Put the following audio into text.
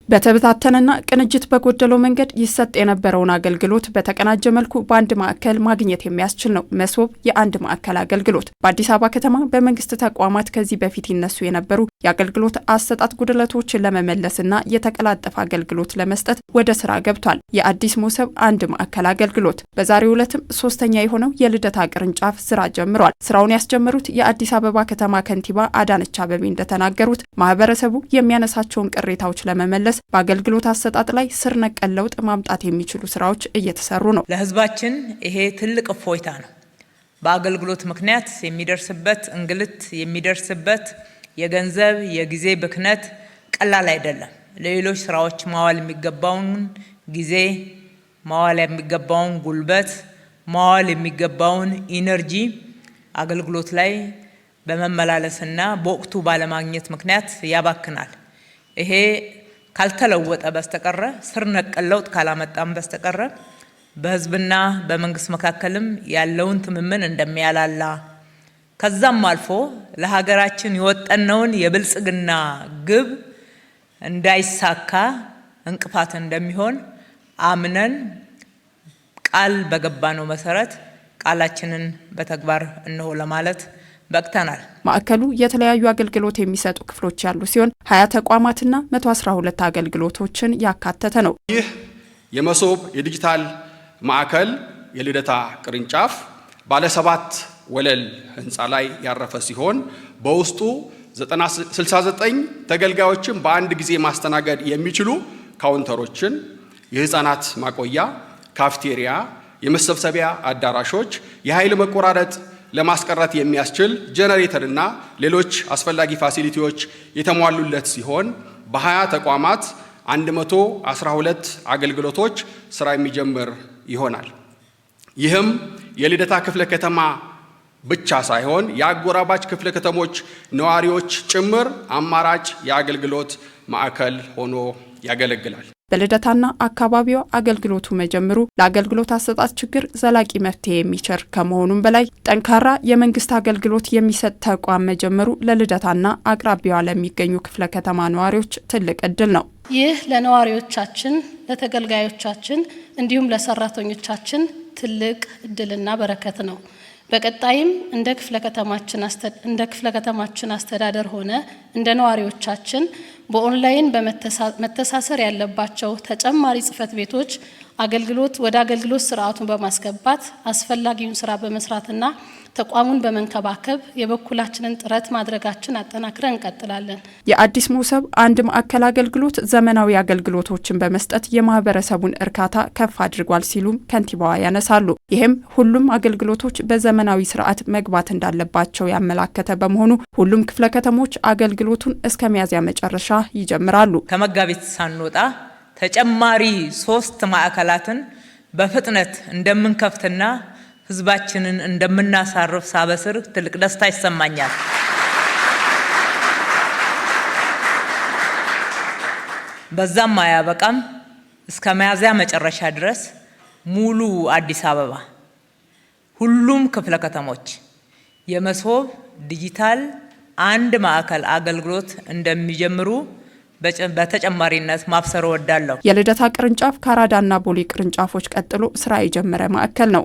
በተበታተነና ቅንጅት በጎደለው መንገድ ይሰጥ የነበረውን አገልግሎት በተቀናጀ መልኩ በአንድ ማዕከል ማግኘት የሚያስችል ነው መሶብ የአንድ ማዕከል አገልግሎት። በአዲስ አበባ ከተማ በመንግስት ተቋማት ከዚህ በፊት ይነሱ የነበሩ የአገልግሎት አሰጣጥ ጉድለቶችን ለመመለስና የተቀላጠፈ አገልግሎት ለመስጠት ወደ ስራ ገብቷል። የአዲስ መሶብ አንድ ማዕከል አገልግሎት በዛሬው ዕለትም ሶስተኛ የሆነው የልደታ ቅርንጫፍ ስራ ጀምሯል። ስራውን ያስጀመሩት የአዲስ አበባ ከተማ ከንቲባ አዳነች አቤቤ እንደተናገሩት ማህበረሰቡ የሚያነሳቸውን ቅሬታዎች ለመመለስ በአገልግሎት አሰጣጥ ላይ ስር ነቀል ለውጥ ማምጣት የሚችሉ ስራዎች እየተሰሩ ነው። ለህዝባችን ይሄ ትልቅ እፎይታ ነው። በአገልግሎት ምክንያት የሚደርስበት እንግልት የሚደርስበት የገንዘብ የጊዜ ብክነት ቀላል አይደለም። ለሌሎች ስራዎች ማዋል የሚገባውን ጊዜ ማዋል የሚገባውን ጉልበት ማዋል የሚገባውን ኢነርጂ አገልግሎት ላይ በመመላለስና በወቅቱ ባለማግኘት ምክንያት ያባክናል። ይሄ ካልተለወጠ በስተቀረ ስር ነቀል ለውጥ ካላመጣም በስተቀረ በህዝብና በመንግስት መካከልም ያለውን ትምምን እንደሚያላላ ከዛም አልፎ ለሀገራችን የወጠነውን የብልጽግና ግብ እንዳይሳካ እንቅፋት እንደሚሆን አምነን ቃል በገባነው መሰረት ቃላችንን በተግባር እንሆ ለማለት በቅተናል። ማዕከሉ የተለያዩ አገልግሎት የሚሰጡ ክፍሎች ያሉ ሲሆን 20 ተቋማትና 112 አገልግሎቶችን ያካተተ ነው። ይህ የመሶብ የዲጂታል ማዕከል የልደታ ቅርንጫፍ ባለ 7 ወለል ህንፃ ላይ ያረፈ ሲሆን በውስጡ 69 ተገልጋዮችን በአንድ ጊዜ ማስተናገድ የሚችሉ ካውንተሮችን፣ የህፃናት ማቆያ፣ ካፍቴሪያ፣ የመሰብሰቢያ አዳራሾች፣ የኃይል መቆራረጥ ለማስቀረት የሚያስችል ጄኔሬተርና ሌሎች አስፈላጊ ፋሲሊቲዎች የተሟሉለት ሲሆን በ20 ተቋማት 112 አገልግሎቶች ስራ የሚጀምር ይሆናል። ይህም የልደታ ክፍለ ከተማ ብቻ ሳይሆን የአጎራባች ክፍለ ከተሞች ነዋሪዎች ጭምር አማራጭ የአገልግሎት ማዕከል ሆኖ ያገለግላል። በልደታና አካባቢው አገልግሎቱ መጀመሩ ለአገልግሎት አሰጣጥ ችግር ዘላቂ መፍትሄ የሚቸር ከመሆኑም በላይ ጠንካራ የመንግስት አገልግሎት የሚሰጥ ተቋም መጀመሩ ለልደታና አቅራቢያዋ ለሚገኙ ክፍለ ከተማ ነዋሪዎች ትልቅ እድል ነው። ይህ ለነዋሪዎቻችን፣ ለተገልጋዮቻችን እንዲሁም ለሰራተኞቻችን ትልቅ እድልና በረከት ነው። በቀጣይም እንደ ክፍለ ከተማችን አስተዳደር ሆነ እንደ ነዋሪዎቻችን በኦንላይን በመተሳሰር ያለባቸው ተጨማሪ ጽህፈት ቤቶች ወደ አገልግሎት ስርዓቱን በማስገባት አስፈላጊውን ስራ በመስራትና ተቋሙን በመንከባከብ የበኩላችንን ጥረት ማድረጋችን አጠናክረን እንቀጥላለን። የአዲስ መሶብ አንድ ማዕከል አገልግሎት ዘመናዊ አገልግሎቶችን በመስጠት የማህበረሰቡን እርካታ ከፍ አድርጓል ሲሉም ከንቲባዋ ያነሳሉ። ይህም ሁሉም አገልግሎቶች በዘመናዊ ስርዓት መግባት እንዳለባቸው ያመላከተ በመሆኑ ሁሉም ክፍለ ከተሞች አገልግሎቱን እስከ ሚያዝያ መጨረሻ ይጀምራሉ። ከመጋቢት ሳንወጣ ተጨማሪ 3 ማዕከላትን በፍጥነት እንደምንከፍትና ህዝባችንን እንደምናሳርፍ ሳበስር ትልቅ ደስታ ይሰማኛል። በዛም አያበቃም። እስከ ሚያዝያ መጨረሻ ድረስ ሙሉ አዲስ አበባ ሁሉም ክፍለ ከተሞች የመሶብ ዲጂታል አንድ ማዕከል አገልግሎት እንደሚጀምሩ በተጨማሪነት ማብሰር እወዳለሁ። የልደታ ቅርንጫፍ ከአራዳና ቦሌ ቅርንጫፎች ቀጥሎ ስራ የጀመረ ማዕከል ነው።